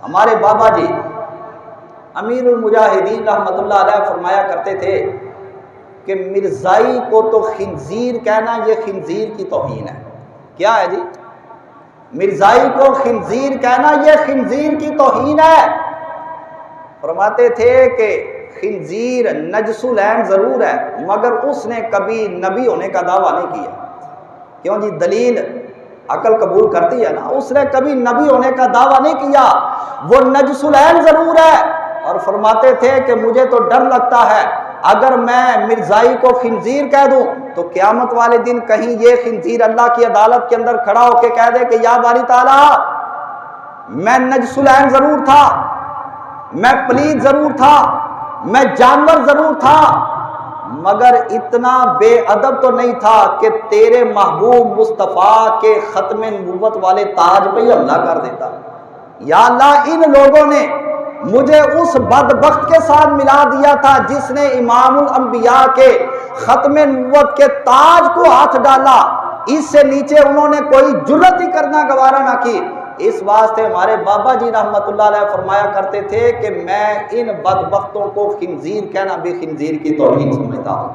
ہمارے بابا جی امیر المجاہدین رحمۃ اللہ علیہ فرمایا کرتے تھے کہ مرزائی کو تو خنزیر کہنا یہ خنزیر کی توہین ہے۔ کیا ہے جی؟ مرزائی کو خنزیر کہنا یہ خنزیر کی توہین ہے۔ فرماتے تھے کہ خنزیر نجس العین ضرور ہے مگر اس نے کبھی نبی ہونے کا دعویٰ نہیں کیا۔ کیوں جی؟ دلیل عقل قبول کرتی ہے نا، اس نے کبھی نبی ہونے کا دعویٰ نہیں کیا، وہ نجس العین ضرور ہے۔ اور فرماتے تھے کہ مجھے تو ڈر لگتا ہے اگر میں مرزائی کو خنزیر کہہ دوں تو قیامت والے دن کہیں یہ خنزیر اللہ کی عدالت کے اندر کھڑا ہو کے کہہ دے کہ یا باری تعالیٰ میں نجس العین ضرور تھا، میں پلید ضرور تھا، میں جانور ضرور تھا مگر اتنا بے ادب تو نہیں تھا کہ تیرے محبوب مصطفیٰ کے ختم نبوت والے تاج پہ ہی حملہ کر دیتا۔ یا اللہ ان لوگوں نے مجھے اس بدبخت کے ساتھ ملا دیا تھا جس نے امام الانبیاء کے ختم نبوت کے تاج کو ہاتھ ڈالا، اس سے نیچے انہوں نے کوئی جرت ہی کرنا گوارا نہ کی۔ اس واسطے ہمارے بابا جی رحمت اللہ علیہ فرمایا کرتے تھے کہ میں ان بدبختوں کو خنزیر کہنا بھی خنزیر کی توہین سمجھتا ہوں۔